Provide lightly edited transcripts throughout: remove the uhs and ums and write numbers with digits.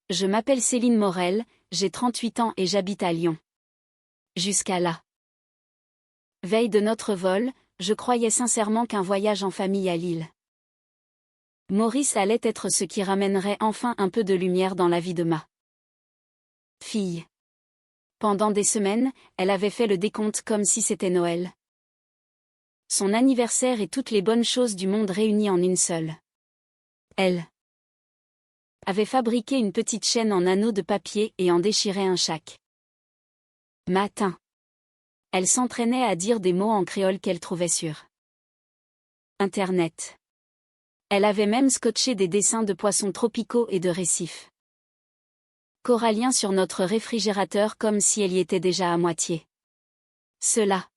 Je m'appelle Céline Morel, j'ai 38 ans et j'habite à Lyon. Jusqu'à là. Veille de notre vol, je croyais sincèrement qu'un voyage en famille à Lille. Maurice allait être ce qui ramènerait enfin un peu de lumière dans la vie de ma fille. Pendant des semaines, elle avait fait le décompte comme si c'était Noël. Son anniversaire et toutes les bonnes choses du monde réunies en une seule. Elle avait fabriqué une petite chaîne en anneaux de papier et en déchirait un chaque matin. Elle s'entraînait à dire des mots en créole qu'elle trouvait sur Internet. Elle avait même scotché des dessins de poissons tropicaux et de récifs coralliens sur notre réfrigérateur comme si elle y était déjà à moitié. Cela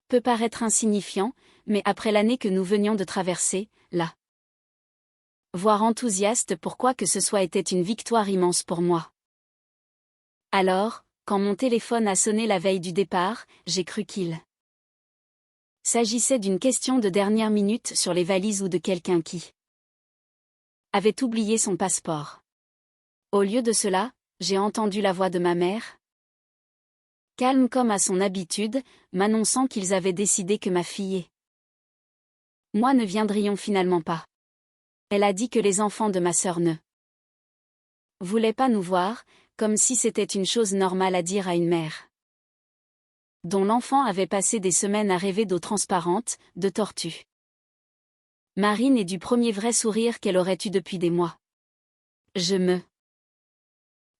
peut paraître insignifiant, mais après l'année que nous venions de traverser, là. Voir enthousiaste pour quoi que ce soit était une victoire immense pour moi. Alors, quand mon téléphone a sonné la veille du départ, j'ai cru qu'il s'agissait d'une question de dernière minute sur les valises ou de quelqu'un qui avait oublié son passeport. Au lieu de cela, j'ai entendu la voix de ma mère, calme comme à son habitude, m'annonçant qu'ils avaient décidé que ma fille et moi ne viendrions finalement pas. Elle a dit que les enfants de ma sœur ne voulaient pas nous voir, comme si c'était une chose normale à dire à une mère dont l'enfant avait passé des semaines à rêver d'eau transparente, de tortues marines et du premier vrai sourire qu'elle aurait eu depuis des mois. Je me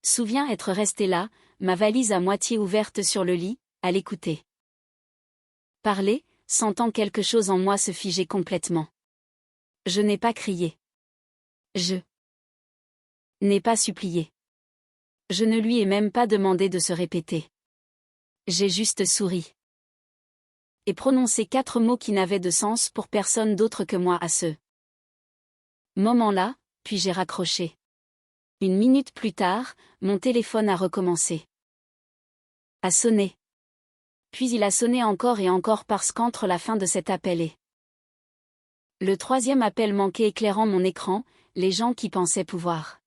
souviens être restée là, ma valise à moitié ouverte sur le lit, à l'écouter parler, sentant quelque chose en moi se figer complètement. Je n'ai pas crié. Je n'ai pas supplié. Je ne lui ai même pas demandé de se répéter. J'ai juste souri. Et prononcé 4 mots qui n'avaient de sens pour personne d'autre que moi à ce moment-là, puis j'ai raccroché. 1 minute plus tard, mon téléphone a recommencé à sonner. Puis il a sonné encore et encore parce qu'entre la fin de cet appel et le 3e appel manqué éclairant mon écran, les gens qui pensaient pouvoir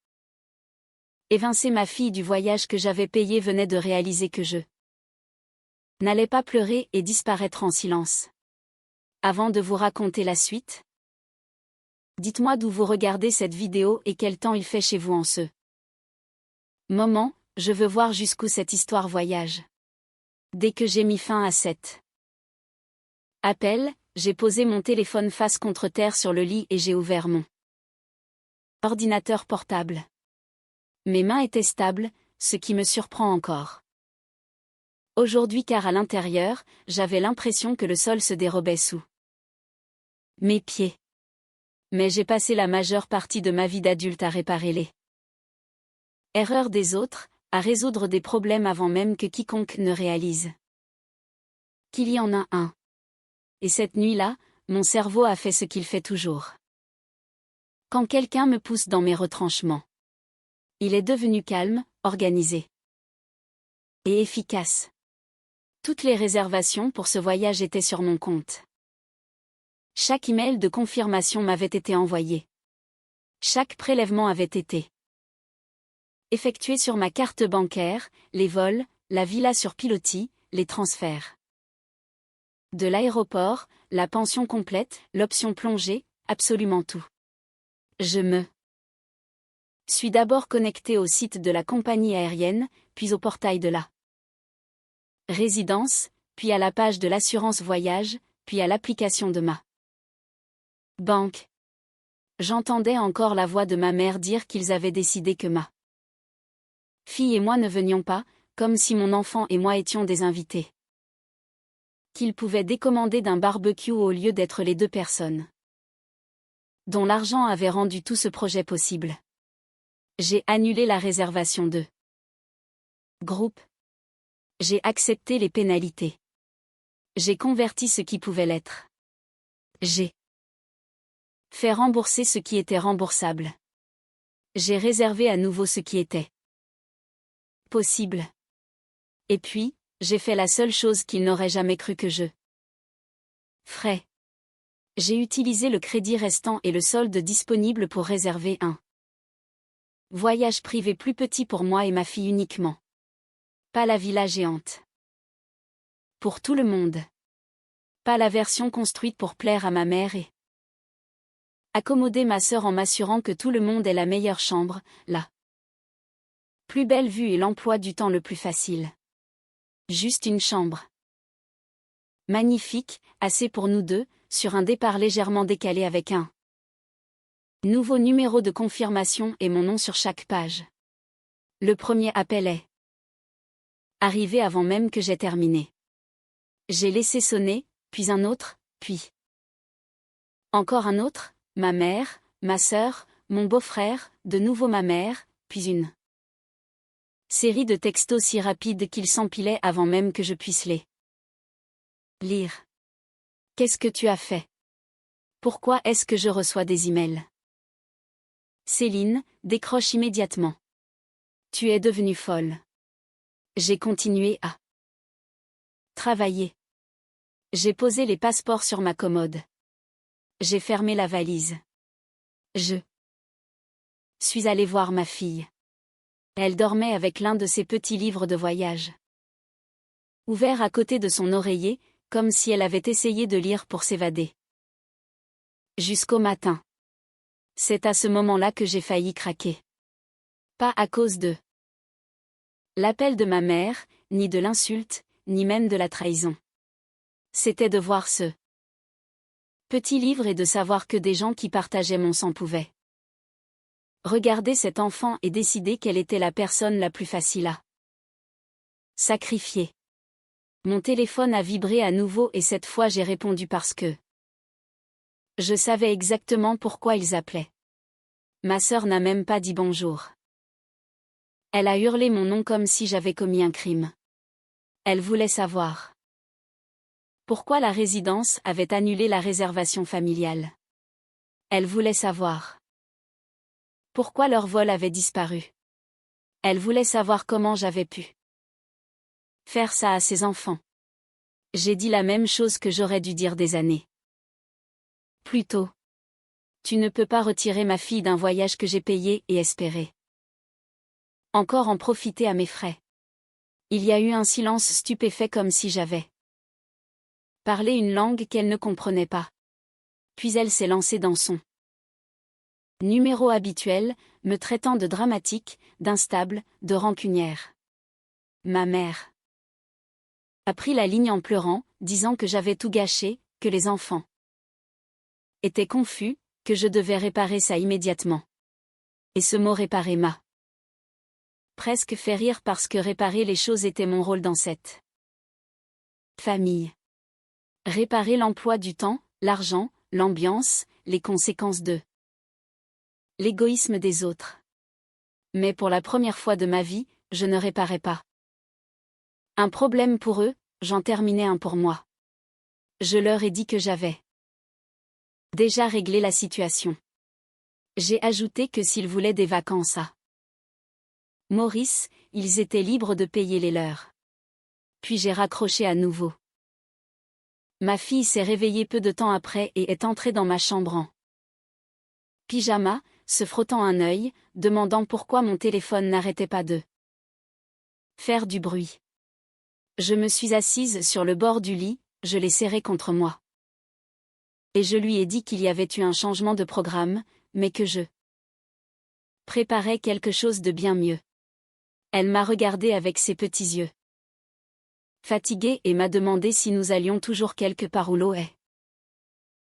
évincer ma fille du voyage que j'avais payé venaient de réaliser que je n'allais pas pleurer et disparaître en silence. Avant de vous raconter la suite, dites-moi d'où vous regardez cette vidéo et quel temps il fait chez vous en ce moment, je veux voir jusqu'où cette histoire voyage. Dès que j'ai mis fin à cet appel, j'ai posé mon téléphone face contre terre sur le lit et j'ai ouvert mon ordinateur portable. Mes mains étaient stables, ce qui me surprend encore aujourd'hui car à l'intérieur, j'avais l'impression que le sol se dérobait sous mes pieds. Mais j'ai passé la majeure partie de ma vie d'adulte à réparer les erreurs des autres, à résoudre des problèmes avant même que quiconque ne réalise qu'il y en a un. Et cette nuit-là, mon cerveau a fait ce qu'il fait toujours. Quand quelqu'un me pousse dans mes retranchements, il est devenu calme, organisé et efficace. Toutes les réservations pour ce voyage étaient sur mon compte. Chaque email de confirmation m'avait été envoyé. Chaque prélèvement avait été effectué sur ma carte bancaire, les vols, la villa sur pilotis, les transferts de l'aéroport, la pension complète, l'option plongée, absolument tout. Je me suis d'abord connecté au site de la compagnie aérienne, puis au portail de la résidence, puis à la page de l'assurance voyage, puis à l'application de ma banque. J'entendais encore la voix de ma mère dire qu'ils avaient décidé que ma fille et moi ne venions pas, comme si mon enfant et moi étions des invités. Qu'ils pouvaient décommander d'un barbecue au lieu d'être les 2 personnes dont l'argent avait rendu tout ce projet possible. J'ai annulé la réservation de groupe. J'ai accepté les pénalités. J'ai converti ce qui pouvait l'être. J'ai fait rembourser ce qui était remboursable. J'ai réservé à nouveau ce qui était possible. Et puis, j'ai fait la seule chose qu'il n'aurait jamais cru que je ferais. J'ai utilisé le crédit restant et le solde disponible pour réserver un Voyage privé plus petit pour moi et ma fille uniquement. Pas la villa géante. Pour tout le monde. Pas la version construite pour plaire à ma mère et accommoder ma sœur en m'assurant que tout le monde ait la meilleure chambre, la plus belle vue et l'emploi du temps le plus facile. Juste une chambre. Magnifique, assez pour nous deux, sur un départ légèrement décalé avec un nouveau numéro de confirmation et mon nom sur chaque page. Le premier appel est arrivé avant même que j'aie terminé. J'ai laissé sonner, puis un autre, puis encore un autre, ma mère, ma sœur, mon beau-frère, de nouveau ma mère, puis une série de textos si rapides qu'ils s'empilaient avant même que je puisse les lire. Qu'est-ce que tu as fait? Pourquoi est-ce que je reçois des emails? Céline, décroche immédiatement. Tu es devenue folle. J'ai continué à travailler. J'ai posé les passeports sur ma commode. J'ai fermé la valise. Je suis allée voir ma fille. Elle dormait avec l'un de ses petits livres de voyage, ouvert à côté de son oreiller, comme si elle avait essayé de lire pour s'évader. Jusqu'au matin. C'est à ce moment-là que j'ai failli craquer. Pas à cause de l'appel de ma mère, ni de l'insulte, ni même de la trahison. C'était de voir ce petit livre et de savoir que des gens qui partageaient mon sang pouvaient regarder cet enfant et décider quelle était la personne la plus facile à sacrifier. Mon téléphone a vibré à nouveau et cette fois j'ai répondu parce que je savais exactement pourquoi ils appelaient. Ma sœur n'a même pas dit bonjour. Elle a hurlé mon nom comme si j'avais commis un crime. Elle voulait savoir pourquoi la résidence avait annulé la réservation familiale. Elle voulait savoir pourquoi leur vol avait disparu. Elle voulait savoir comment j'avais pu faire ça à ses enfants. J'ai dit la même chose que j'aurais dû dire des années plus tôt. Tu ne peux pas retirer ma fille d'un voyage que j'ai payé et espéré encore en profiter à mes frais. Il y a eu un silence stupéfait comme si j'avais parlé une langue qu'elle ne comprenait pas. Puis elle s'est lancée dans son numéro habituel, me traitant de dramatique, d'instable, de rancunière. Ma mère a pris la ligne en pleurant, disant que j'avais tout gâché, que les enfants étaient confus, que je devais réparer ça immédiatement. Et ce mot réparer m'a presque fait rire parce que réparer les choses était mon rôle dans cette famille. Réparer l'emploi du temps, l'argent, l'ambiance, les conséquences de l'égoïsme des autres. Mais pour la première fois de ma vie, je ne réparais pas un problème pour eux, j'en terminais un pour moi. Je leur ai dit que j'avais déjà réglé la situation. J'ai ajouté que s'ils voulaient des vacances à Maurice, ils étaient libres de payer les leurs. Puis j'ai raccroché à nouveau. Ma fille s'est réveillée peu de temps après et est entrée dans ma chambre en pyjama, se frottant un œil, demandant pourquoi mon téléphone n'arrêtait pas de faire du bruit. Je me suis assise sur le bord du lit, je l'ai serré contre moi. Et je lui ai dit qu'il y avait eu un changement de programme, mais que je préparais quelque chose de bien mieux. Elle m'a regardé avec ses petits yeux fatigués et m'a demandé si nous allions toujours quelque part où l'eau est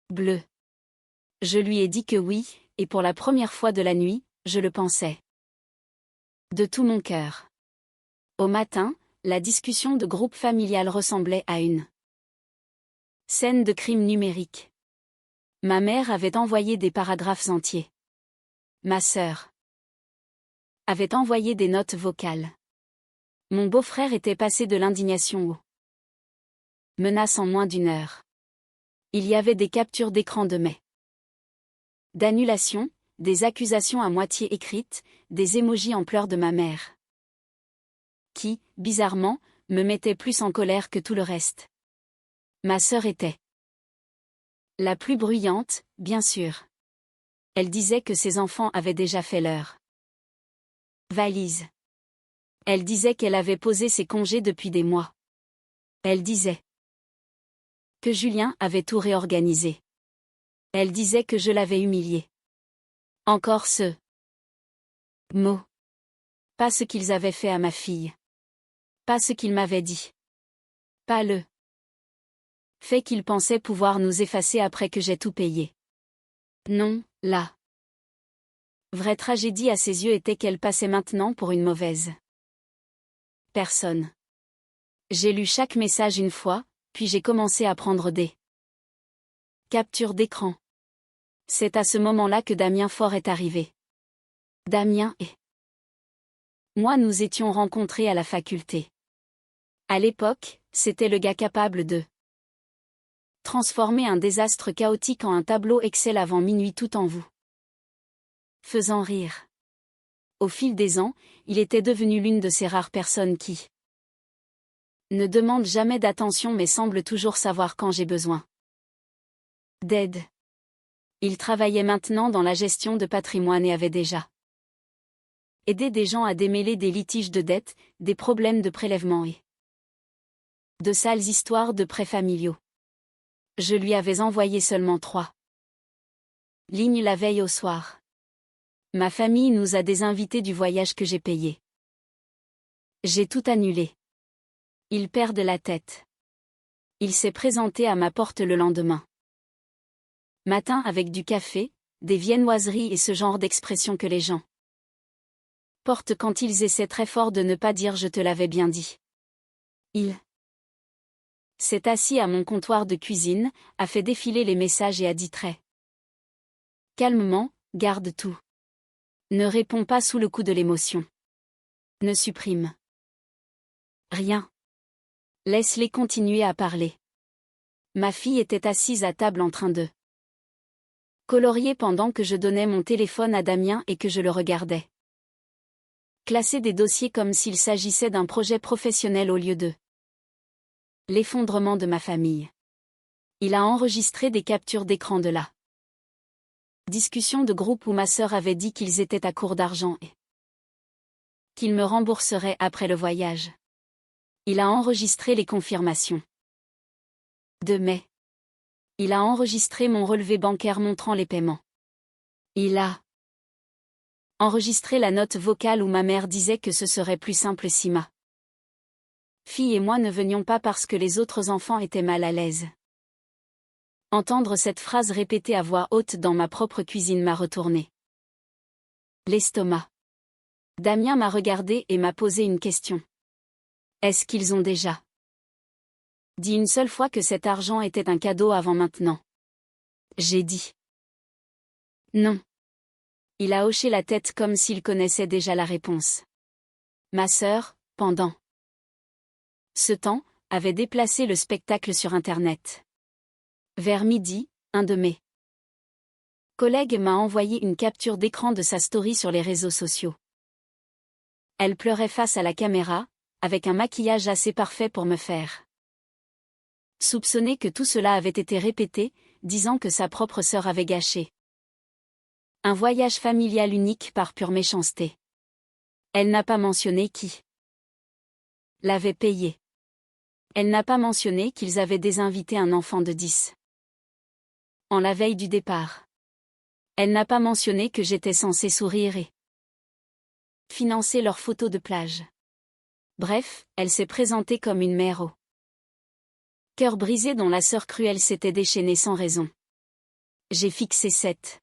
bleue. Je lui ai dit que oui, et pour la première fois de la nuit, je le pensais de tout mon cœur. Au matin, la discussion de groupe familial ressemblait à une scène de crime numérique. Ma mère avait envoyé des paragraphes entiers. Ma sœur avait envoyé des notes vocales. Mon beau-frère était passé de l'indignation aux menaces en moins d'une heure. Il y avait des captures d'écran de mai d'annulation, des accusations à moitié écrites, des émojis en pleurs de ma mère. Qui, bizarrement, me mettait plus en colère que tout le reste. Ma sœur était la plus bruyante, bien sûr. Elle disait que ses enfants avaient déjà fait leur Valise. Elle disait qu'elle avait posé ses congés depuis des mois. Elle disait que Julien avait tout réorganisé. Elle disait que je l'avais humilié. Encore ce mot. Pas ce qu'ils avaient fait à ma fille. Pas ce qu'ils m'avaient dit. Pas le fait qu'ils pensaient pouvoir nous effacer après que j'ai tout payé. Non, la vraie tragédie à ses yeux était qu'elle passait maintenant pour une mauvaise personne. J'ai lu chaque message une fois, puis j'ai commencé à prendre des captures d'écran. C'est à ce moment-là que Damien Faure est arrivé. Damien et moi nous étions rencontrés à la faculté. À l'époque, c'était le gars capable de transformer un désastre chaotique en un tableau Excel avant minuit tout en vous faisant rire. Au fil des ans, il était devenu l'une de ces rares personnes qui ne demande jamais d'attention mais semble toujours savoir quand j'ai besoin d'aide. Il travaillait maintenant dans la gestion de patrimoine et avait déjà aidé des gens à démêler des litiges de dettes, des problèmes de prélèvement et de sales histoires de prêts familiaux. Je lui avais envoyé seulement 3 lignes la veille au soir. Ma famille nous a désinvités du voyage que j'ai payé. J'ai tout annulé. Il perd de la tête. Il s'est présenté à ma porte le lendemain matin avec du café, des viennoiseries et ce genre d'expression que les gens portent quand ils essaient très fort de ne pas dire je te l'avais bien dit. Il s'est assis à mon comptoir de cuisine, a fait défiler les messages et a dit très calmement, garde tout. Ne réponds pas sous le coup de l'émotion. Ne supprime rien. Laisse-les continuer à parler. Ma fille était assise à table en train de colorier pendant que je donnais mon téléphone à Damien et que je le regardais classer des dossiers comme s'il s'agissait d'un projet professionnel au lieu de l'effondrement de ma famille. Il a enregistré des captures d'écran de la discussion de groupe où ma sœur avait dit qu'ils étaient à court d'argent et qu'ils me rembourseraient après le voyage. Il a enregistré les confirmations de mai. Il a enregistré mon relevé bancaire montrant les paiements. Il a enregistré la note vocale où ma mère disait que ce serait plus simple si ma fille et moi ne venions pas parce que les autres enfants étaient mal à l'aise. Entendre cette phrase répétée à voix haute dans ma propre cuisine m'a retourné l'estomac. Damien m'a regardé et m'a posé une question. Est-ce qu'ils ont déjà dit une seule fois que cet argent était un cadeau avant maintenant? J'ai dit non. Il a hoché la tête comme s'il connaissait déjà la réponse. Ma sœur, pendant ce temps, avait déplacé le spectacle sur Internet. Vers midi, un de mes collègues m'a envoyé une capture d'écran de sa story sur les réseaux sociaux. Elle pleurait face à la caméra, avec un maquillage assez parfait pour me faire soupçonner que tout cela avait été répété, disant que sa propre sœur avait gâché un voyage familial unique par pure méchanceté. Elle n'a pas mentionné qui l'avait payé. Elle n'a pas mentionné qu'ils avaient désinvité un enfant de 10 ans la veille du départ. Elle n'a pas mentionné que j'étais censée sourire et financer leurs photos de plage. Bref, elle s'est présentée comme une mère au cœur brisé dont la sœur cruelle s'était déchaînée sans raison. J'ai fixé cette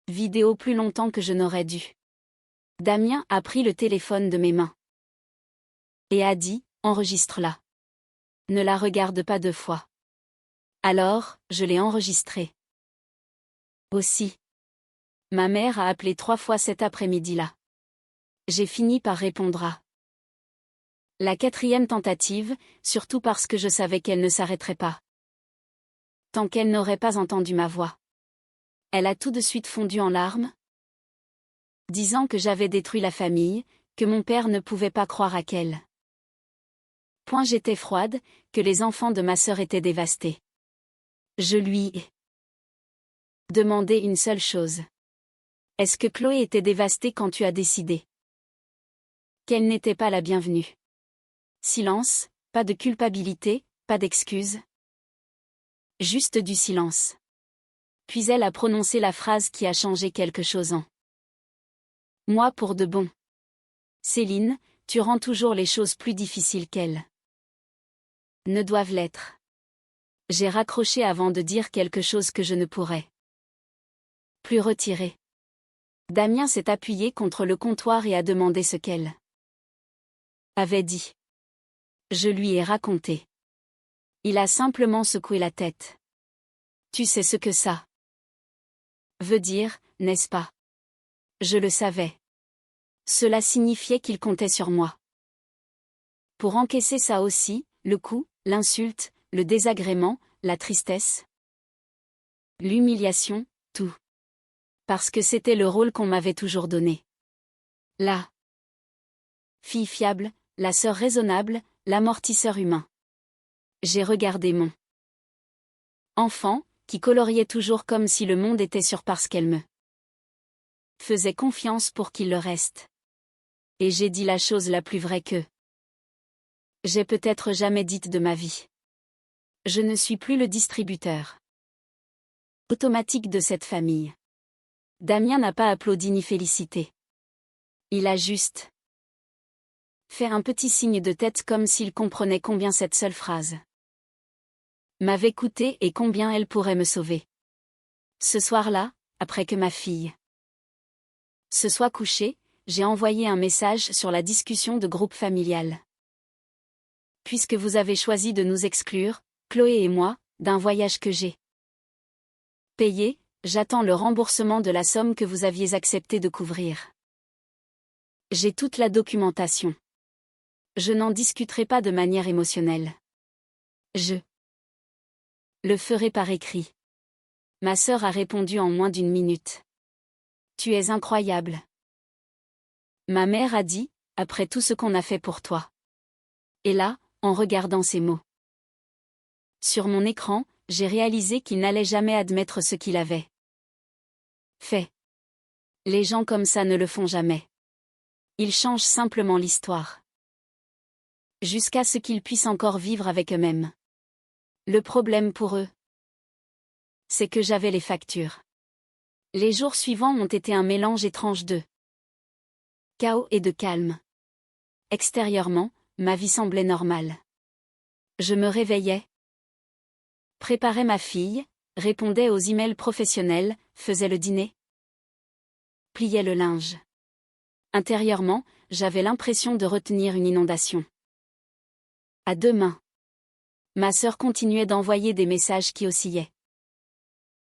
vidéo plus longtemps que je n'aurais dû. Damien a pris le téléphone de mes mains et a dit, enregistre-la. Ne la regarde pas 2 fois. Alors, je l'ai enregistrée. Aussi. Ma mère a appelé 3 fois cet après-midi-là. J'ai fini par répondre à la 4e tentative, surtout parce que je savais qu'elle ne s'arrêterait pas tant qu'elle n'aurait pas entendu ma voix. Elle a tout de suite fondu en larmes, disant que j'avais détruit la famille, que mon père ne pouvait pas croire à quel point j'étais froide, que les enfants de ma sœur étaient dévastés. Je lui ai demandé une seule chose. Est-ce que Chloé était dévastée quand tu as décidé qu'elle n'était pas la bienvenue? Silence, pas de culpabilité, pas d'excuse. Juste du silence. Puis elle a prononcé la phrase qui a changé quelque chose en moi pour de bon. Céline, tu rends toujours les choses plus difficiles qu'elles ne doivent l'être. J'ai raccroché avant de dire quelque chose que je ne pourrais plus retirer. Damien s'est appuyé contre le comptoir et a demandé ce qu'elle avait dit. Je lui ai raconté. Il a simplement secoué la tête. Tu sais ce que ça veut dire, n'est-ce pas? Je le savais. Cela signifiait qu'il comptait sur moi. Pour encaisser ça aussi, le coup, l'insulte, le désagrément, la tristesse, l'humiliation, tout. Parce que c'était le rôle qu'on m'avait toujours donné. La fille fiable, la sœur raisonnable, l'amortisseur humain. J'ai regardé mon enfant, qui coloriait toujours comme si le monde était sûr parce qu'elle me faisait confiance pour qu'il le reste. Et j'ai dit la chose la plus vraie que j'ai peut-être jamais dite de ma vie. Je ne suis plus le distributeur automatique de cette famille. Damien n'a pas applaudi ni félicité. Il a juste fait un petit signe de tête comme s'il comprenait combien cette seule phrase m'avait coûté et combien elle pourrait me sauver. Ce soir-là, après que ma fille se soit couchée, j'ai envoyé un message sur la discussion de groupe familial. Puisque vous avez choisi de nous exclure, Chloé et moi, d'un voyage que j'ai payé, j'attends le remboursement de la somme que vous aviez accepté de couvrir. J'ai toute la documentation. Je n'en discuterai pas de manière émotionnelle. Je le ferai par écrit. Ma sœur a répondu en moins d'une minute. Tu es incroyable. Ma mère a dit, après tout ce qu'on a fait pour toi. Et là, en regardant ces mots sur mon écran, j'ai réalisé qu'il n'allait jamais admettre ce qu'il avait fait. Les gens comme ça ne le font jamais. Ils changent simplement l'histoire. Jusqu'à ce qu'ils puissent encore vivre avec eux-mêmes. Le problème pour eux, c'est que j'avais les factures. Les jours suivants ont été un mélange étrange de chaos et de calme. Extérieurement, ma vie semblait normale. Je me réveillais, préparais ma fille, répondais aux emails professionnels, faisais le dîner, pliais le linge. Intérieurement, j'avais l'impression de retenir une inondation. À deux mains. Ma sœur continuait d'envoyer des messages qui oscillaient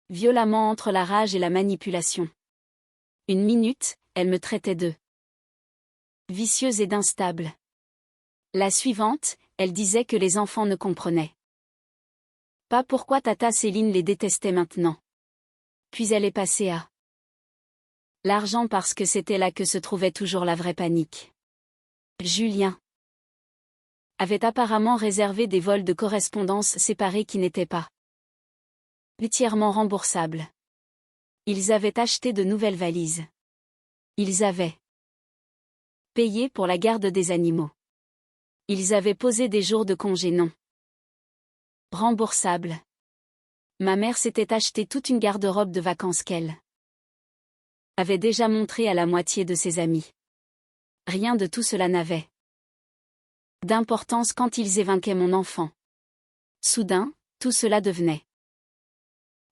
violemment entre la rage et la manipulation. Une minute, elle me traitait de vicieuse et d'instable. La suivante, elle disait que les enfants ne comprenaient pas pourquoi tata Céline les détestait maintenant. Puis elle est passée à l'argent parce que c'était là que se trouvait toujours la vraie panique. Julien avait apparemment réservé des vols de correspondance séparés qui n'étaient pas entièrement remboursables. Ils avaient acheté de nouvelles valises. Ils avaient payé pour la garde des animaux. Ils avaient posé des jours de congé non remboursables. Ma mère s'était acheté toute une garde-robe de vacances qu'elle avait déjà montrée à la moitié de ses amis. Rien de tout cela n'avait d'importance quand ils évinquaient mon enfant. Soudain, tout cela devenait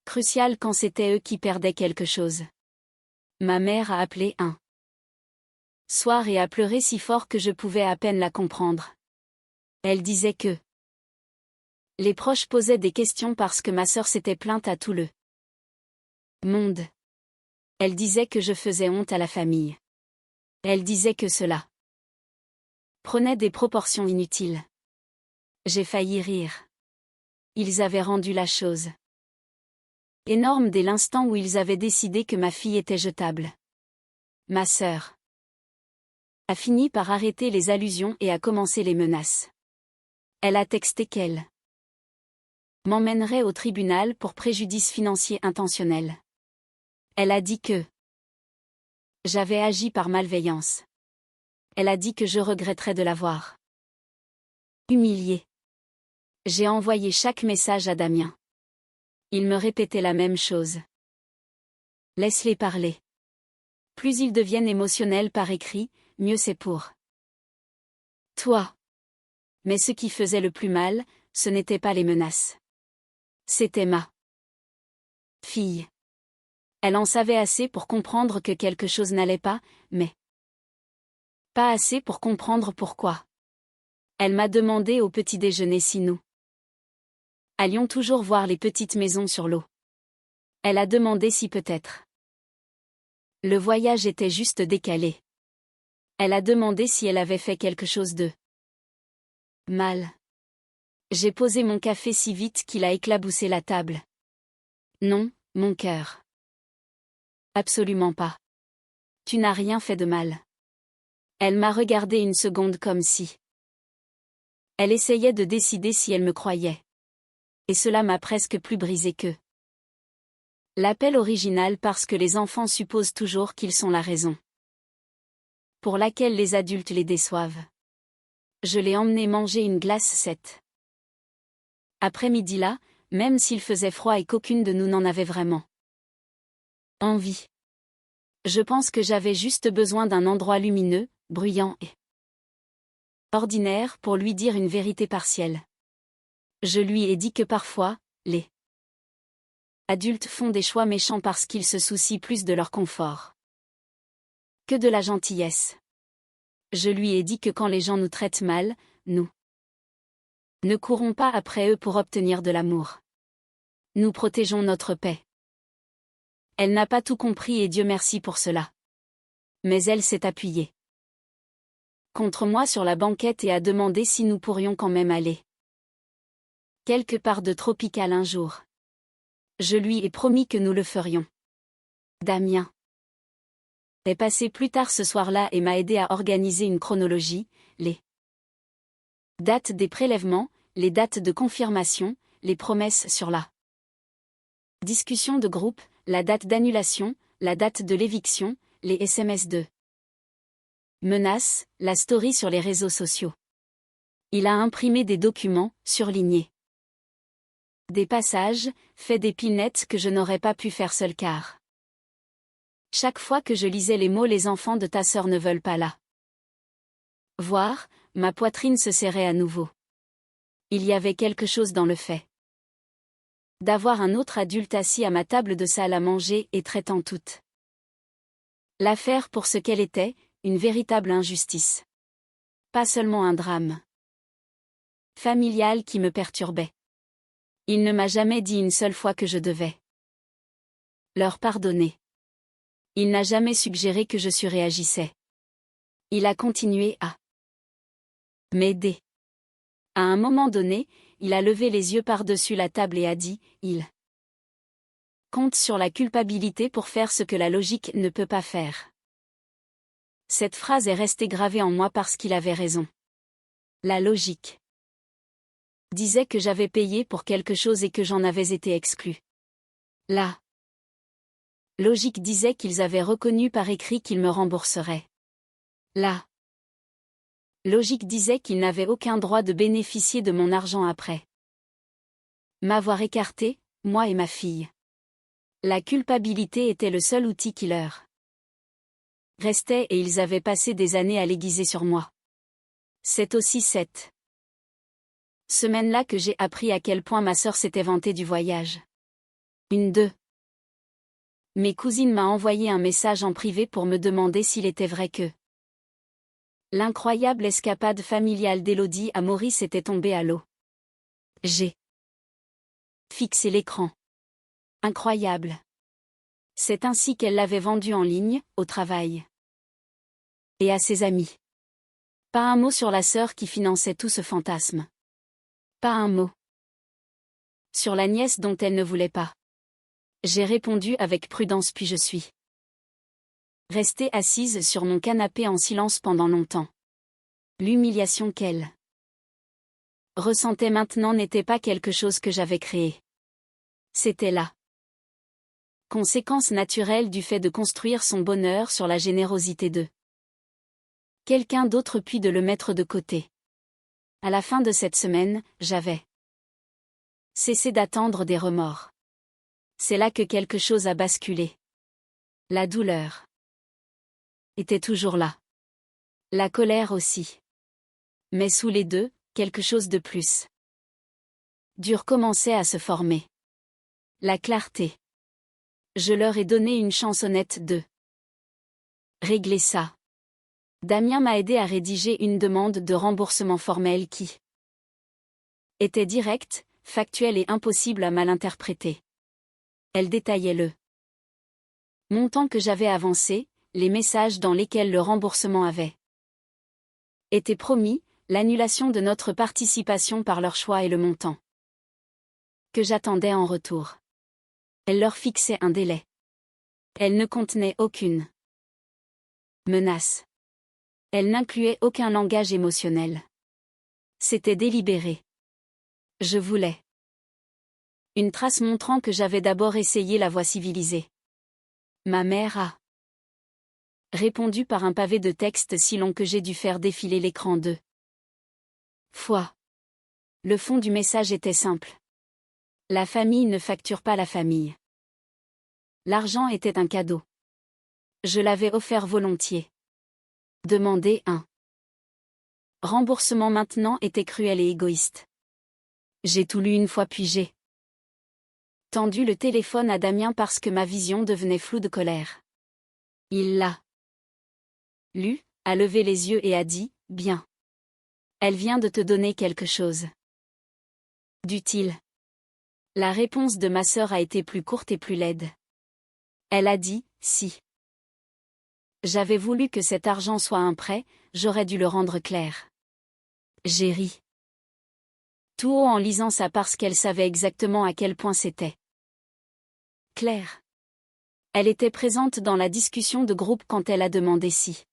crucial quand c'était eux qui perdaient quelque chose. Ma mère a appelé un soir et a pleuré si fort que je pouvais à peine la comprendre. Elle disait que les proches posaient des questions parce que ma sœur s'était plainte à tout le monde. Elle disait que je faisais honte à la famille. Elle disait que cela prenait des proportions inutiles. J'ai failli rire. Ils avaient rendu la chose énorme dès l'instant où ils avaient décidé que ma fille était jetable. Ma sœur a fini par arrêter les allusions et a commencé les menaces. Elle a texté qu'elle m'emmènerait au tribunal pour préjudice financier intentionnel. Elle a dit que J'avais agi par malveillance. Elle a dit que je regretterais de l'avoir humiliée. J'ai envoyé chaque message à Damien. Il me répétait la même chose. Laisse-les parler. Plus ils deviennent émotionnels par écrit, mieux c'est pour toi. Mais ce qui faisait le plus mal, ce n'était pas les menaces. C'était ma fille. Elle en savait assez pour comprendre que quelque chose n'allait pas, mais pas assez pour comprendre pourquoi. Elle m'a demandé au petit déjeuner si nous allions toujours voir les petites maisons sur l'eau. Elle a demandé si peut-être le voyage était juste décalé. Elle a demandé si elle avait fait quelque chose de mal. J'ai posé mon café si vite qu'il a éclaboussé la table. Non, mon cœur. Absolument pas. Tu n'as rien fait de mal. Elle m'a regardé une seconde comme si elle essayait de décider si elle me croyait. Et cela m'a presque plus brisé que l'appel original parce que les enfants supposent toujours qu'ils sont la raison pour laquelle les adultes les déçoivent. Je l'ai emmené manger une glace cet après-midi-là, même s'il faisait froid et qu'aucune de nous n'en avait vraiment envie. Je pense que j'avais juste besoin d'un endroit lumineux, bruyant et ordinaire pour lui dire une vérité partielle. Je lui ai dit que parfois, les adultes font des choix méchants parce qu'ils se soucient plus de leur confort que de la gentillesse. Je lui ai dit que quand les gens nous traitent mal, nous ne courons pas après eux pour obtenir de l'amour. Nous protégeons notre paix. Elle n'a pas tout compris et Dieu merci pour cela. Mais elle s'est appuyée contre moi sur la banquette et a demandé si nous pourrions quand même aller quelque part de tropical un jour. Je lui ai promis que nous le ferions. Damien est passé plus tard ce soir-là et m'a aidé à organiser une chronologie, les dates des prélèvements, les dates de confirmation, les promesses sur la discussion de groupe, la date d'annulation, la date de l'éviction, les SMS de menaces, la story sur les réseaux sociaux. Il a imprimé des documents, surlignés des passages, fait des pilettes que je n'aurais pas pu faire seul car chaque fois que je lisais les mots les enfants de ta sœur ne veulent pas là voir, ma poitrine se serrait à nouveau. Il y avait quelque chose dans le fait d'avoir un autre adulte assis à ma table de salle à manger et traitant toute l'affaire pour ce qu'elle était, une véritable injustice. Pas seulement un drame familial qui me perturbait. Il ne m'a jamais dit une seule fois que je devais leur pardonner. Il n'a jamais suggéré que je surréagissais. Il a continué à m'aider. À un moment donné, il a levé les yeux par-dessus la table et a dit, il compte sur la culpabilité pour faire ce que la logique ne peut pas faire. Cette phrase est restée gravée en moi parce qu'il avait raison. La logique disait que j'avais payé pour quelque chose et que j'en avais été exclu. La logique disait qu'ils avaient reconnu par écrit qu'ils me rembourseraient. La logique disait qu'ils n'avaient aucun droit de bénéficier de mon argent après m'avoir écarté, moi et ma fille. La culpabilité était le seul outil qui leur restait et ils avaient passé des années à l'aiguiser sur moi. C'est aussi cette semaine-là que j'ai appris à quel point ma sœur s'était vantée du voyage. Une de mes cousines m'a envoyé un message en privé pour me demander s'il était vrai que l'incroyable escapade familiale d'Élodie à Maurice était tombée à l'eau. J'ai fixé l'écran. Incroyable. C'est ainsi qu'elle l'avait vendu en ligne, au travail. Et à ses amis. Pas un mot sur la sœur qui finançait tout ce fantasme. Pas un mot sur la nièce dont elle ne voulait pas. J'ai répondu avec prudence puis je suis restée assise sur mon canapé en silence pendant longtemps. L'humiliation qu'elle ressentait maintenant n'était pas quelque chose que j'avais créé. C'était là. Conséquence naturelle du fait de construire son bonheur sur la générosité de quelqu'un d'autre puis de le mettre de côté. À la fin de cette semaine, j'avais cessé d'attendre des remords. C'est là que quelque chose a basculé. La douleur était toujours là. La colère aussi. Mais sous les deux, quelque chose de plus dur commençait à se former. La clarté. Je leur ai donné une chance honnête de régler ça. Damien m'a aidé à rédiger une demande de remboursement formelle qui était directe, factuelle et impossible à mal interpréter. Elle détaillait le montant que j'avais avancé, les messages dans lesquels le remboursement avait été promis, l'annulation de notre participation par leur choix et le montant que j'attendais en retour. Elle leur fixait un délai. Elle ne contenait aucune menace. Elle n'incluait aucun langage émotionnel. C'était délibéré. Je voulais une trace montrant que j'avais d'abord essayé la voie civilisée. Ma mère a répondu par un pavé de texte si long que j'ai dû faire défiler l'écran deux fois. Le fond du message était simple. La famille ne facture pas la famille. L'argent était un cadeau. Je l'avais offert volontiers. Demander un remboursement maintenant était cruel et égoïste. J'ai tout lu une fois puis j'ai tendu le téléphone à Damien parce que ma vision devenait floue de colère. Il l'a lu, a levé les yeux et a dit, « Bien. Elle vient de te donner quelque chose d'utile. » La réponse de ma sœur a été plus courte et plus laide. Elle a dit, « Si j'avais voulu que cet argent soit un prêt, j'aurais dû le rendre clair. » J'ai ri tout haut en lisant ça parce qu'elle savait exactement à quel point c'était clair. Elle était présente dans la discussion de groupe quand elle a demandé si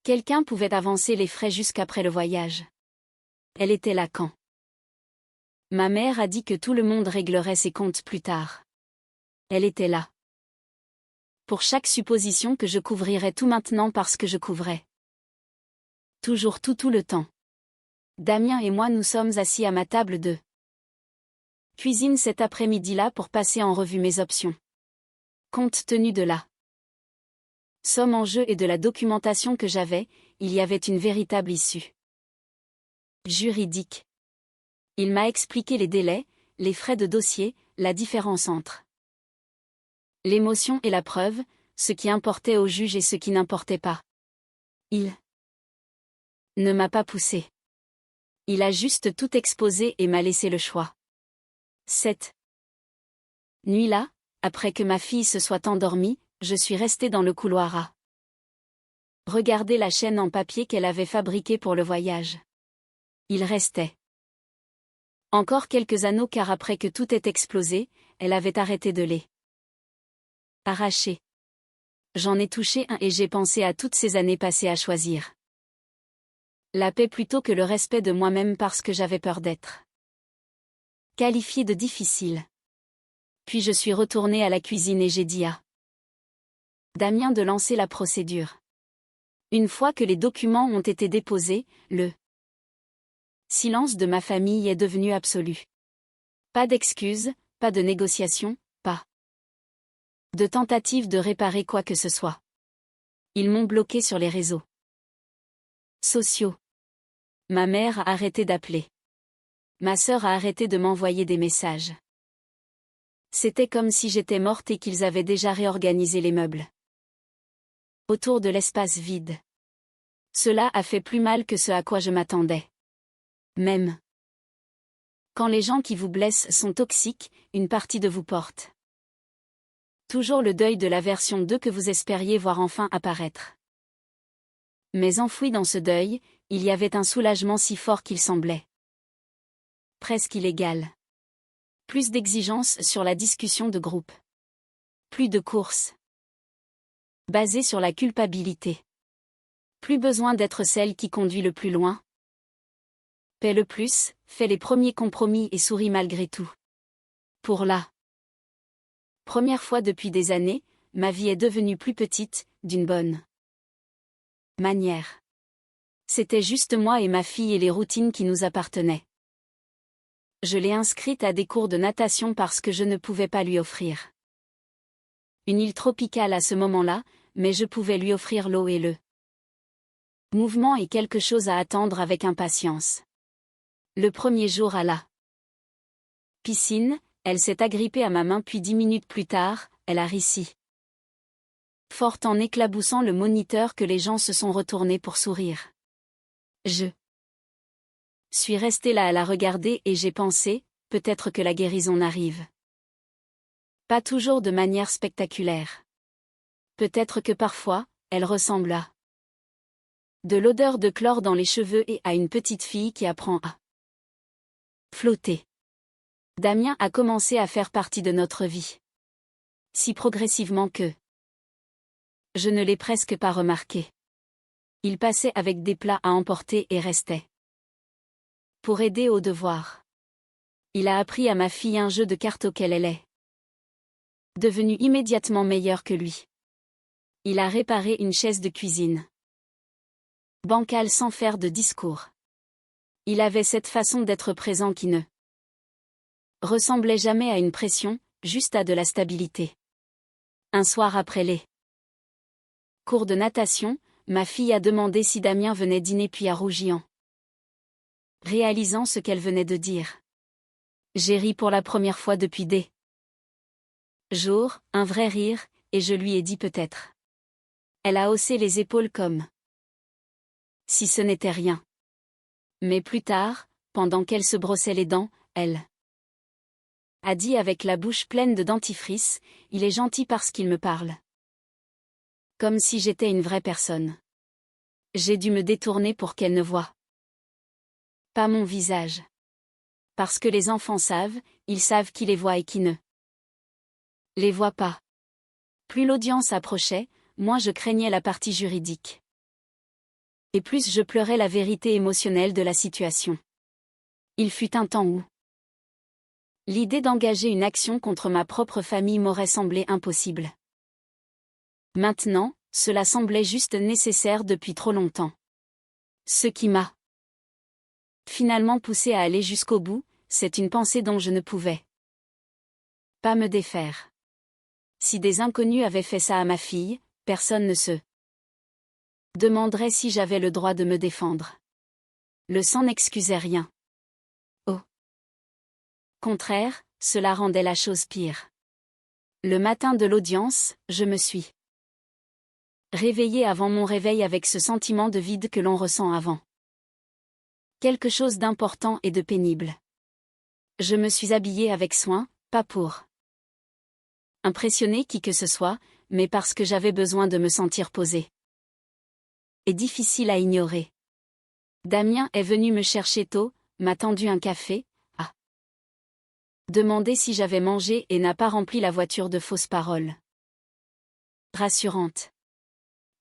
quelqu'un pouvait avancer les frais jusqu'après le voyage. Elle était là quand ma mère a dit que tout le monde réglerait ses comptes plus tard. Elle était là pour chaque supposition que je couvrirais tout maintenant parce que je couvrais toujours tout le temps. Damien et moi nous sommes assis à ma table de cuisine cet après-midi-là pour passer en revue mes options. Compte tenu de la somme en jeu et de la documentation que j'avais, il y avait une véritable issue juridique. Il m'a expliqué les délais, les frais de dossier, la différence entre l'émotion et la preuve, ce qui importait au juge et ce qui n'importait pas. Il ne m'a pas poussé. Il a juste tout exposé et m'a laissé le choix. Cette nuit-là, après que ma fille se soit endormie, je suis restée dans le couloir à regarder la chaîne en papier qu'elle avait fabriquée pour le voyage. Il restait encore quelques anneaux car après que tout ait explosé, elle avait arrêté de les arracher. J'en ai touché un et j'ai pensé à toutes ces années passées à choisir la paix plutôt que le respect de moi-même parce que j'avais peur d'être qualifiée de difficile. Puis je suis retournée à la cuisine et j'ai dit à Damien de lancer la procédure. Une fois que les documents ont été déposés, le silence de ma famille est devenu absolu. Pas d'excuses, pas de négociations, pas de tentative de réparer quoi que ce soit. Ils m'ont bloqué sur les réseaux sociaux. Ma mère a arrêté d'appeler. Ma sœur a arrêté de m'envoyer des messages. C'était comme si j'étais morte et qu'ils avaient déjà réorganisé les meubles autour de l'espace vide. Cela a fait plus mal que ce à quoi je m'attendais. Même quand les gens qui vous blessent sont toxiques, une partie de vous porte toujours le deuil de la version 2 que vous espériez voir enfin apparaître. Mais enfoui dans ce deuil, il y avait un soulagement si fort qu'il semblait presque illégal. Plus d'exigence sur la discussion de groupe. Plus de course basée sur la culpabilité. Plus besoin d'être celle qui conduit le plus loin. Paie le plus, fait les premiers compromis et sourit malgré tout. Pour la première fois depuis des années, ma vie est devenue plus petite, d'une bonne manière. C'était juste moi et ma fille et les routines qui nous appartenaient. Je l'ai inscrite à des cours de natation parce que je ne pouvais pas lui offrir une île tropicale à ce moment-là, mais je pouvais lui offrir l'eau et le mouvement et quelque chose à attendre avec impatience. Le premier jour à la piscine, elle s'est agrippée à ma main puis 10 minutes plus tard, elle a ri si fort en éclaboussant le moniteur que les gens se sont retournés pour sourire. Je suis restée là à la regarder et j'ai pensé, peut-être que la guérison n'arrive pas toujours de manière spectaculaire. Peut-être que parfois, elle ressemble à de l'odeur de chlore dans les cheveux et à une petite fille qui apprend à flotter. Damien a commencé à faire partie de notre vie. Si progressivement que je ne l'ai presque pas remarqué. Il passait avec des plats à emporter et restait pour aider aux devoirs. Il a appris à ma fille un jeu de cartes auquel elle est devenue immédiatement meilleure que lui. Il a réparé une chaise de cuisine bancale sans faire de discours. Il avait cette façon d'être présent qui ne ressemblait jamais à une pression, juste à de la stabilité. Un soir après les cours de natation, ma fille a demandé si Damien venait dîner puis a rougi en réalisant ce qu'elle venait de dire. J'ai ri pour la première fois depuis des jours, un vrai rire, et je lui ai dit peut-être. Elle a haussé les épaules comme si ce n'était rien. Mais plus tard, pendant qu'elle se brossait les dents, elle a dit avec la bouche pleine de dentifrice, il est gentil parce qu'il me parle. Comme si j'étais une vraie personne. J'ai dû me détourner pour qu'elle ne voie pas mon visage. Parce que les enfants savent, ils savent qui les voit et qui ne les voit pas. Plus l'audience approchait, moins je craignais la partie juridique. Et plus je pleurais la vérité émotionnelle de la situation. Il fut un temps où l'idée d'engager une action contre ma propre famille m'aurait semblé impossible. Maintenant, cela semblait juste nécessaire depuis trop longtemps. Ce qui m'a finalement poussé à aller jusqu'au bout, c'est une pensée dont je ne pouvais pas me défaire. Si des inconnus avaient fait ça à ma fille, personne ne se demanderait si j'avais le droit de me défendre. Le sang n'excusait rien. Au contraire, cela rendait la chose pire. Le matin de l'audience, je me suis réveillée avant mon réveil avec ce sentiment de vide que l'on ressent avant quelque chose d'important et de pénible. Je me suis habillée avec soin, pas pour impressionner qui que ce soit, mais parce que j'avais besoin de me sentir posée. Et difficile à ignorer. Damien est venu me chercher tôt, m'a tendu un café, a demandé si j'avais mangé et n'a pas rempli la voiture de fausses paroles rassurantes.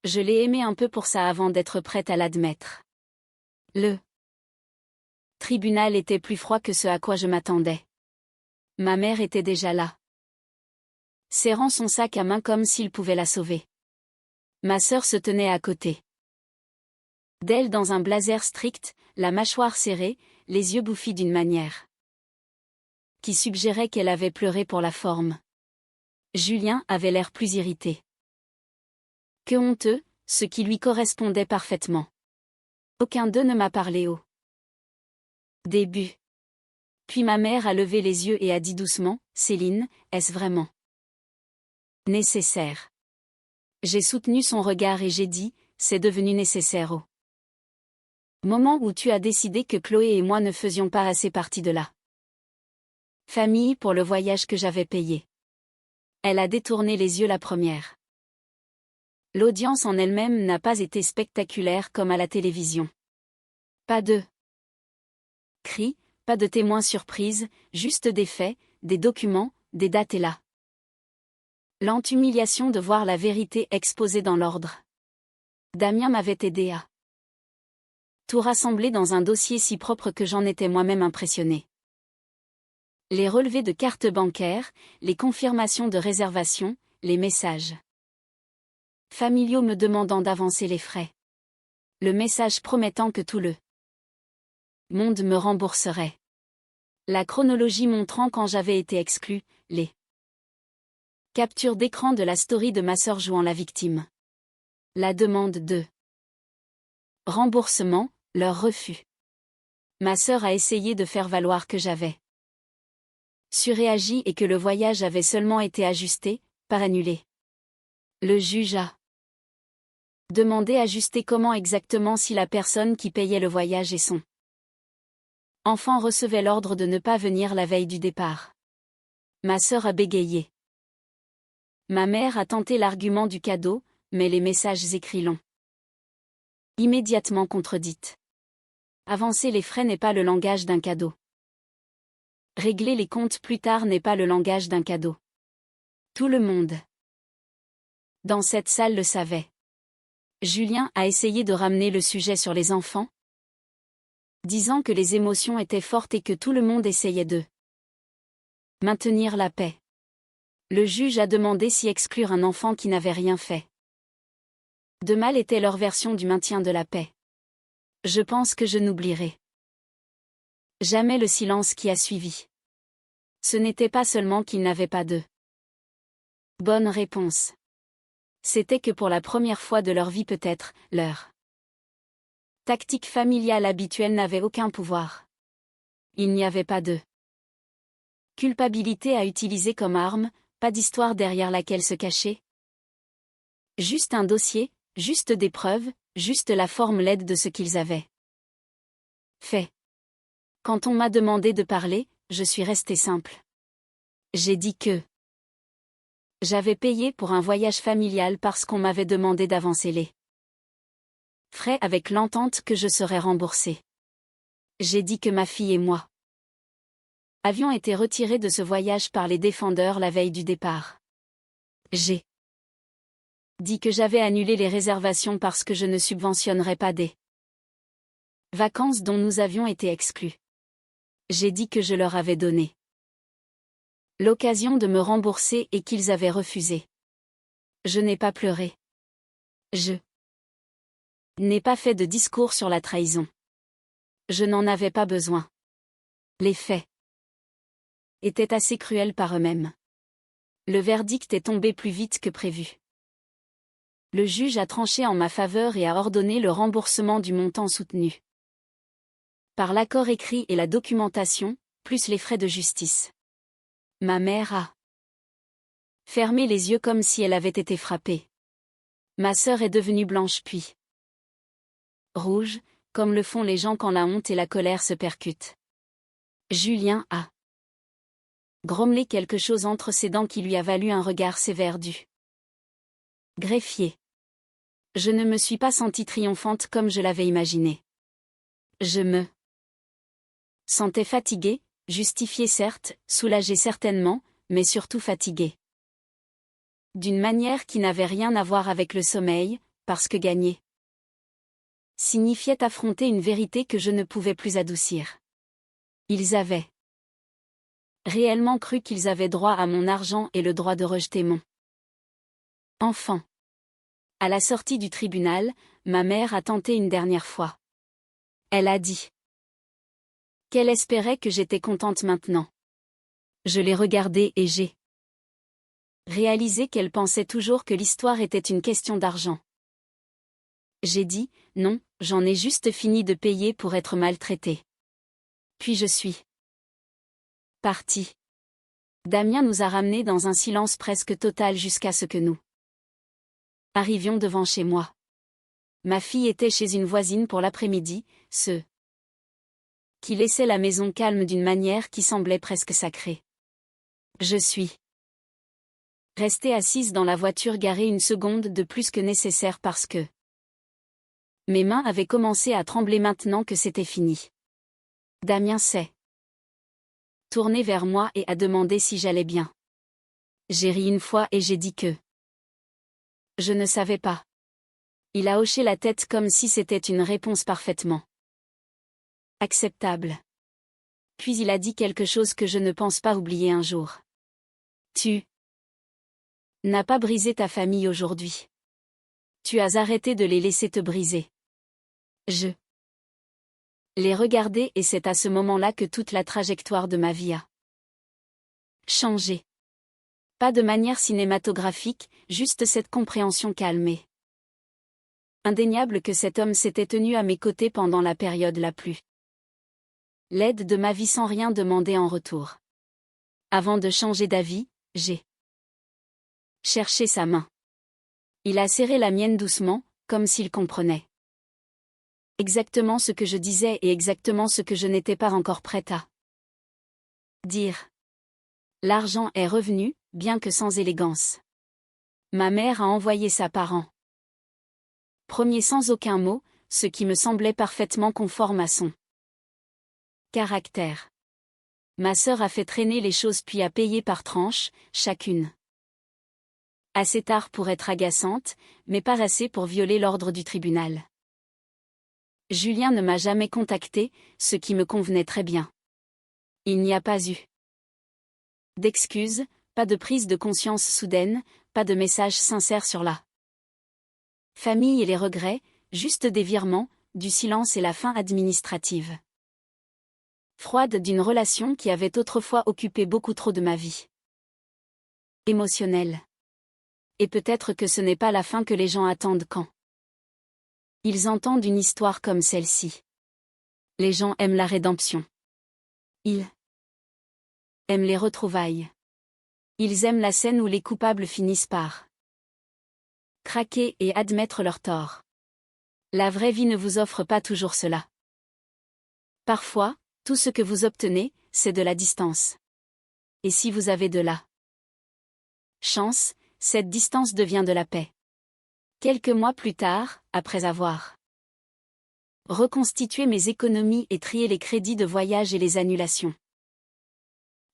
Je l'ai aimé un peu pour ça avant d'être prête à l'admettre. Le tribunal était plus froid que ce à quoi je m'attendais. Ma mère était déjà là, serrant son sac à main comme s'il pouvait la sauver. Ma sœur se tenait à côté d'elle dans un blazer strict, la mâchoire serrée, les yeux bouffis d'une manière qui suggérait qu'elle avait pleuré pour la forme. Julien avait l'air plus irrité que honteux, ce qui lui correspondait parfaitement. Aucun d'eux ne m'a parlé au début. Puis ma mère a levé les yeux et a dit doucement, « Céline, est-ce vraiment nécessaire ?» J'ai soutenu son regard et j'ai dit, « C'est devenu nécessaire au moment où tu as décidé que Chloé et moi ne faisions pas assez partie de la famille pour le voyage que j'avais payé. » Elle a détourné les yeux la première. L'audience en elle-même n'a pas été spectaculaire comme à la télévision. Pas de cris, pas de témoins surprises, juste des faits, des documents, des dates et la lente humiliation de voir la vérité exposée dans l'ordre. Damien m'avait aidé à tout rassembler dans un dossier si propre que j'en étais moi-même impressionnée. Les relevés de carte bancaire, les confirmations de réservation, les messages familiaux me demandant d'avancer les frais. Le message promettant que tout le monde me rembourserait. La chronologie montrant quand j'avais été exclu, les captures d'écran de la story de ma sœur jouant la victime. La demande de remboursement, leur refus. Ma sœur a essayé de faire valoir que j'avais surréagi et que le voyage avait seulement été ajusté, pas annulé. Le juge a demandé ajuster comment exactement si la personne qui payait le voyage et son enfant recevait l'ordre de ne pas venir la veille du départ. Ma sœur a bégayé. Ma mère a tenté l'argument du cadeau, mais les messages écrits l'ont immédiatement contredite. Avancer les frais n'est pas le langage d'un cadeau. Régler les comptes plus tard n'est pas le langage d'un cadeau. Tout le monde dans cette salle le savait. Julien a essayé de ramener le sujet sur les enfants, disant que les émotions étaient fortes et que tout le monde essayait de maintenir la paix. Le juge a demandé si exclure un enfant qui n'avait rien fait de mal était leur version du maintien de la paix. Je pense que je n'oublierai jamais le silence qui a suivi. Ce n'était pas seulement qu'ils n'avaient pas de bonne réponse. C'était que pour la première fois de leur vie peut-être, leur tactique familiale habituelle n'avait aucun pouvoir. Il n'y avait pas de culpabilité à utiliser comme arme, pas d'histoire derrière laquelle se cacher. Juste un dossier, juste des preuves, juste la forme laide de ce qu'ils avaient fait. Quand on m'a demandé de parler, je suis restée simple. J'ai dit que j'avais payé pour un voyage familial parce qu'on m'avait demandé d'avancer les frais avec l'entente que je serais remboursée. J'ai dit que ma fille et moi avions été retirés de ce voyage par les défendeurs la veille du départ. J'ai dit que j'avais annulé les réservations parce que je ne subventionnerais pas des vacances dont nous avions été exclus. J'ai dit que je leur avais donné l'occasion de me rembourser et qu'ils avaient refusé. Je n'ai pas pleuré. Je n'ai pas fait de discours sur la trahison. Je n'en avais pas besoin. Les faits étaient assez cruels par eux-mêmes. Le verdict est tombé plus vite que prévu. Le juge a tranché en ma faveur et a ordonné le remboursement du montant soutenu par l'accord écrit et la documentation, plus les frais de justice. Ma mère a fermé les yeux comme si elle avait été frappée. Ma sœur est devenue blanche puis rouge, comme le font les gens quand la honte et la colère se percutent. Julien a grommelé quelque chose entre ses dents qui lui a valu un regard sévère du greffier. Je ne me suis pas sentie triomphante comme je l'avais imaginé. Je me sentais fatiguée, justifiée certes, soulagée certainement, mais surtout fatiguée. D'une manière qui n'avait rien à voir avec le sommeil, parce que gagner signifiait affronter une vérité que je ne pouvais plus adoucir. Ils avaient réellement cru qu'ils avaient droit à mon argent et le droit de rejeter mon enfant. À la sortie du tribunal, ma mère a tenté une dernière fois. Elle a dit qu'elle espérait que j'étais contente maintenant. Je l'ai regardée et j'ai réalisé qu'elle pensait toujours que l'histoire était une question d'argent. J'ai dit, non, j'en ai juste fini de payer pour être maltraitée. Puis je suis partie. Damien nous a ramenés dans un silence presque total jusqu'à ce que nous arrivions devant chez moi. Ma fille était chez une voisine pour l'après-midi, ce qui laissait la maison calme d'une manière qui semblait presque sacrée. Je suis restée assise dans la voiture garée une seconde de plus que nécessaire parce que mes mains avaient commencé à trembler maintenant que c'était fini. Damien s'est tourné vers moi et a demandé si j'allais bien. J'ai ri une fois et j'ai dit que je ne savais pas. Il a hoché la tête comme si c'était une réponse parfaitement acceptable. Puis il a dit quelque chose que je ne pense pas oublier un jour. Tu n'as pas brisé ta famille aujourd'hui. Tu as arrêté de les laisser te briser. Je l'ai regardé et c'est à ce moment-là que toute la trajectoire de ma vie a changé. Pas de manière cinématographique, juste cette compréhension calmée. Indéniable que cet homme s'était tenu à mes côtés pendant la période la plus laide de ma vie sans rien demander en retour. Avant de changer d'avis, j'ai cherché sa main. Il a serré la mienne doucement, comme s'il comprenait exactement ce que je disais et exactement ce que je n'étais pas encore prête à dire. L'argent est revenu, bien que sans élégance. Ma mère a envoyé sa parent. Premier sans aucun mot, ce qui me semblait parfaitement conforme à son caractère. Ma sœur a fait traîner les choses puis a payé par tranches, chacune. Assez tard pour être agaçante, mais pas assez pour violer l'ordre du tribunal. Julien ne m'a jamais contacté, ce qui me convenait très bien. Il n'y a pas eu d'excuses, pas de prise de conscience soudaine, pas de message sincère sur la famille et les regrets, juste des virements, du silence et la fin administrative froide d'une relation qui avait autrefois occupé beaucoup trop de ma vie émotionnelle. Et peut-être que ce n'est pas la fin que les gens attendent quand ils entendent une histoire comme celle-ci. Les gens aiment la rédemption. Ils aiment les retrouvailles. Ils aiment la scène où les coupables finissent par craquer et admettre leur tort. La vraie vie ne vous offre pas toujours cela. Parfois, tout ce que vous obtenez, c'est de la distance. Et si vous avez de la chance, cette distance devient de la paix. Quelques mois plus tard, après avoir reconstitué mes économies et trié les crédits de voyage et les annulations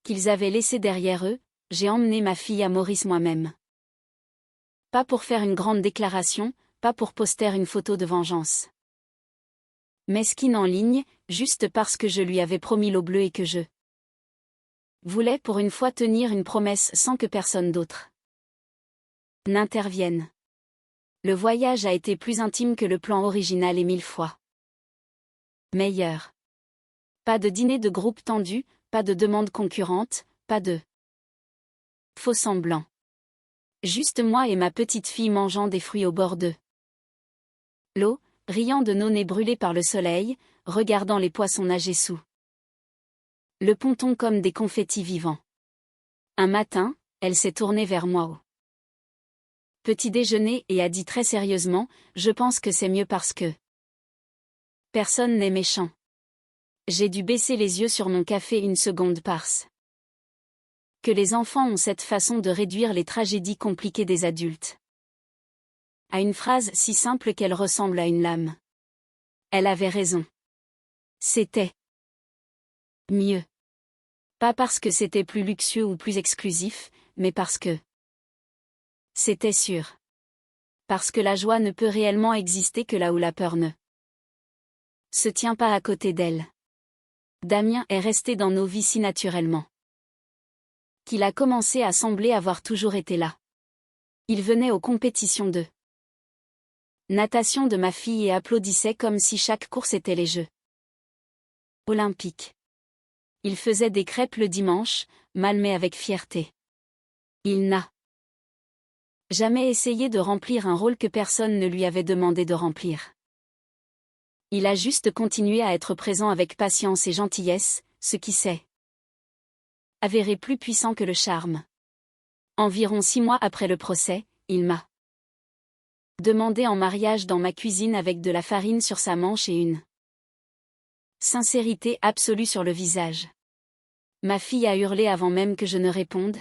qu'ils avaient laissés derrière eux, j'ai emmené ma fille à Maurice moi-même. Pas pour faire une grande déclaration, pas pour poster une photo de vengeance. Mesquine en ligne, juste parce que je lui avais promis l'eau bleue et que je voulais pour une fois tenir une promesse sans que personne d'autre n'intervienne. Le voyage a été plus intime que le plan original et 1000 fois meilleur. Pas de dîner de groupe tendu, pas de demande concurrente, pas de faux semblants. Juste moi et ma petite fille mangeant des fruits au bord de l'eau, riant de nos nez brûlés par le soleil, regardant les poissons nager sous le ponton comme des confettis vivants. Un matin, elle s'est tournée vers moi au petit déjeuner et a dit très sérieusement, « Je pense que c'est mieux parce que personne n'est méchant. » J'ai dû baisser les yeux sur mon café une seconde parce que les enfants ont cette façon de réduire les tragédies compliquées des adultes à une phrase si simple qu'elle ressemble à une lame. Elle avait raison. C'était mieux. Pas parce que c'était plus luxueux ou plus exclusif, mais parce que c'était sûr. Parce que la joie ne peut réellement exister que là où la peur ne se tient pas à côté d'elle. Damien est resté dans nos vies si naturellement qu'il a commencé à sembler avoir toujours été là. Il venait aux compétitions de natation de ma fille et applaudissait comme si chaque course était les Jeux olympiques. Il faisait des crêpes le dimanche, malmé avec fierté. Il n'a jamais essayé de remplir un rôle que personne ne lui avait demandé de remplir. Il a juste continué à être présent avec patience et gentillesse, ce qui s'est avéré plus puissant que le charme. Environ 6 mois après le procès, il m'a demandé en mariage dans ma cuisine avec de la farine sur sa manche et une sincérité absolue sur le visage. Ma fille a hurlé avant même que je ne réponde.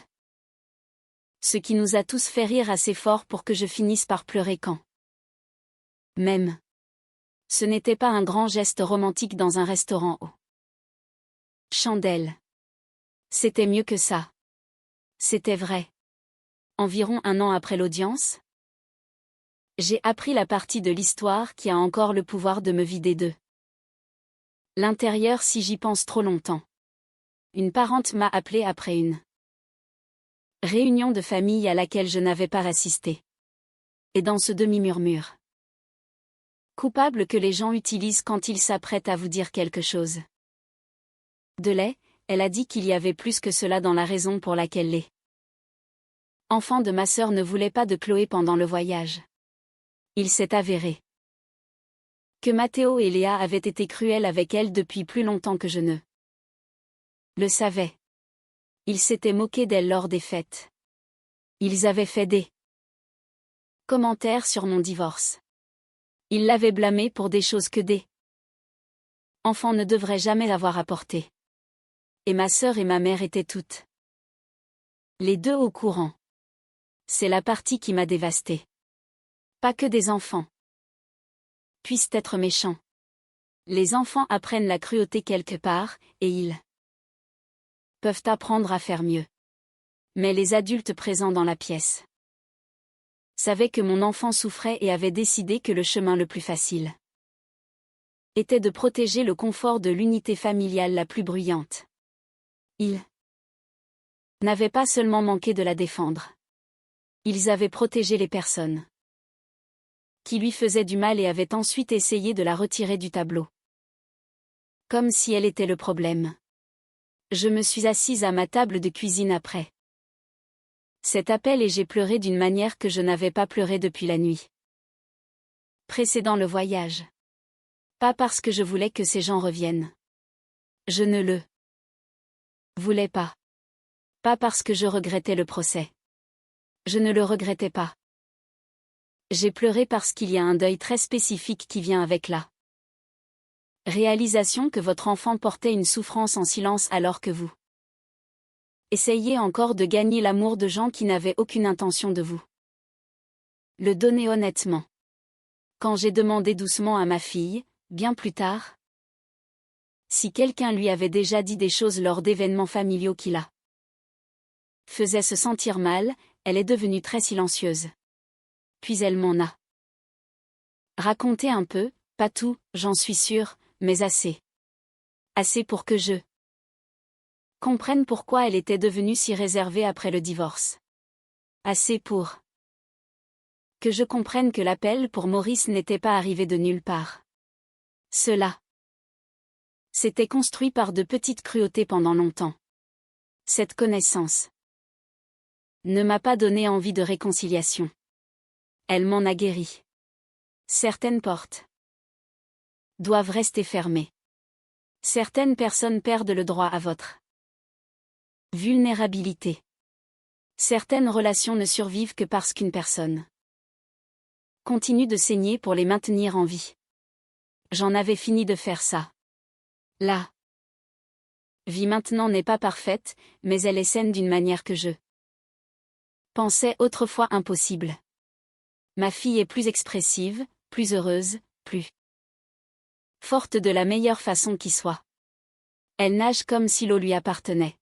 Ce qui nous a tous fait rire assez fort pour que je finisse par pleurer quand même. Ce n'était pas un grand geste romantique dans un restaurant aux chandelles. C'était mieux que ça. C'était vrai. Environ 1 an après l'audience, j'ai appris la partie de l'histoire qui a encore le pouvoir de me vider de l'intérieur si j'y pense trop longtemps. Une parente m'a appelé après une réunion de famille à laquelle je n'avais pas assisté. Et dans ce demi-murmure coupable que les gens utilisent quand ils s'apprêtent à vous dire quelque chose de laid, elle a dit qu'il y avait plus que cela dans la raison pour laquelle les enfants de ma sœur ne voulaient pas de Chloé pendant le voyage. Il s'est avéré que Mathéo et Léa avaient été cruels avec elle depuis plus longtemps que je ne le savais. Ils s'étaient moqués d'elle lors des fêtes. Ils avaient fait des commentaires sur mon divorce. Ils l'avaient blâmée pour des choses que des enfants ne devraient jamais avoir apportées. Et ma sœur et ma mère étaient toutes les deux au courant. C'est la partie qui m'a dévastée. Pas que des enfants puissent être méchants. Les enfants apprennent la cruauté quelque part, et ils peuvent apprendre à faire mieux. Mais les adultes présents dans la pièce savaient que mon enfant souffrait et avaient décidé que le chemin le plus facile était de protéger le confort de l'unité familiale la plus bruyante. Ils n'avaient pas seulement manqué de la défendre. Ils avaient protégé les personnes qui lui faisaient du mal et avaient ensuite essayé de la retirer du tableau. Comme si elle était le problème. Je me suis assise à ma table de cuisine après cet appel et j'ai pleuré d'une manière que je n'avais pas pleuré depuis la nuit précédant le voyage. Pas parce que je voulais que ces gens reviennent. Je ne le voulais pas. Pas parce que je regrettais le procès. Je ne le regrettais pas. J'ai pleuré parce qu'il y a un deuil très spécifique qui vient avec la réalisation que votre enfant portait une souffrance en silence alors que vous essayez encore de gagner l'amour de gens qui n'avaient aucune intention de vous le donner honnêtement. Quand j'ai demandé doucement à ma fille, bien plus tard, si quelqu'un lui avait déjà dit des choses lors d'événements familiaux qui la faisaient se sentir mal, elle est devenue très silencieuse. Puis elle m'en a raconté un peu, pas tout, j'en suis sûre, mais assez. Assez pour que je comprenne pourquoi elle était devenue si réservée après le divorce. Assez pour que je comprenne que l'appel pour Maurice n'était pas arrivé de nulle part. Cela s'était construit par de petites cruautés pendant longtemps. Cette connaissance ne m'a pas donné envie de réconciliation. Elle m'en a guéri. Certaines portes doivent rester fermées. Certaines personnes perdent le droit à votre vulnérabilité. Certaines relations ne survivent que parce qu'une personne continue de saigner pour les maintenir en vie. J'en avais fini de faire ça. La vie maintenant n'est pas parfaite, mais elle est saine d'une manière que je pensais autrefois impossible. Ma fille est plus expressive, plus heureuse, plus forte de la meilleure façon qui soit. Elle nage comme si l'eau lui appartenait.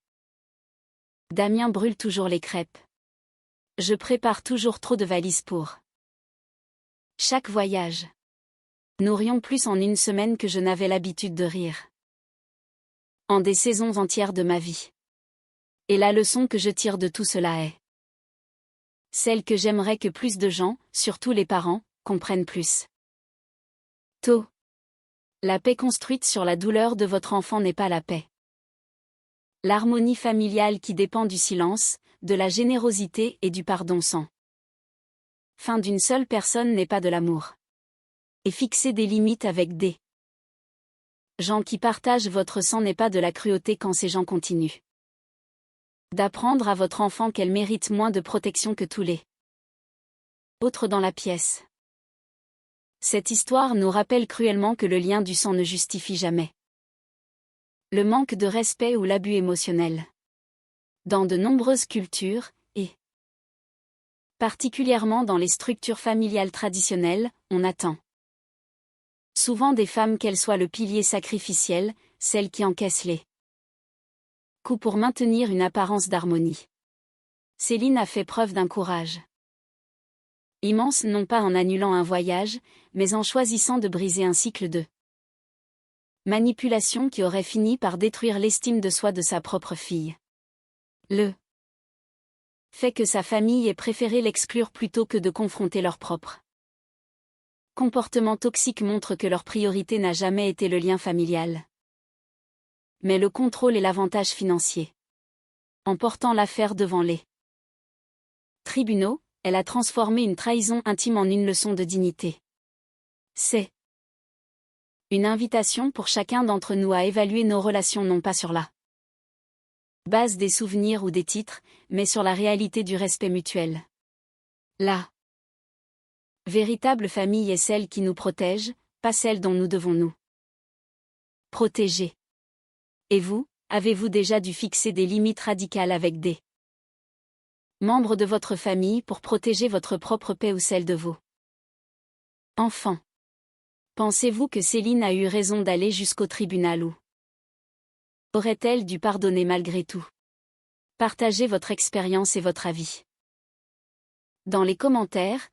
Damien brûle toujours les crêpes. Je prépare toujours trop de valises pour chaque voyage. Nous rions plus en une semaine que je n'avais l'habitude de rire. En des saisons entières de ma vie. Et la leçon que je tire de tout cela est celle que j'aimerais que plus de gens, surtout les parents, comprennent plus tôt. La paix construite sur la douleur de votre enfant n'est pas la paix. L'harmonie familiale qui dépend du silence, de la générosité et du pardon sans fin d'une seule personne n'est pas de l'amour. Et fixer des limites avec des gens qui partagent votre sang n'est pas de la cruauté quand ces gens continuent d'apprendre à votre enfant qu'elle mérite moins de protection que tous les autres dans la pièce. Cette histoire nous rappelle cruellement que le lien du sang ne justifie jamais le manque de respect ou l'abus émotionnel. Dans de nombreuses cultures, et particulièrement dans les structures familiales traditionnelles, on attend souvent des femmes qu'elles soient le pilier sacrificiel, celles qui encaissent les coups pour maintenir une apparence d'harmonie. Céline a fait preuve d'un courage immense non pas en annulant un voyage, mais en choisissant de briser un cycle de Manipulation qui aurait fini par détruire l'estime de soi de sa propre fille. Le fait que sa famille ait préféré l'exclure plutôt que de confronter leur propre comportement toxique montre que leur priorité n'a jamais été le lien familial, mais le contrôle et l'avantage financier. En portant l'affaire devant les tribunaux, elle a transformé une trahison intime en une leçon de dignité. C'est une invitation pour chacun d'entre nous à évaluer nos relations non pas sur la base des souvenirs ou des titres, mais sur la réalité du respect mutuel. La véritable famille est celle qui nous protège, pas celle dont nous devons nous protéger. Et vous, avez-vous déjà dû fixer des limites radicales avec des membres de votre famille pour protéger votre propre paix ou celle de vos enfants? Pensez-vous que Céline a eu raison d'aller jusqu'au tribunal ou aurait-elle dû pardonner malgré tout? Partagez votre expérience et votre avis dans les commentaires,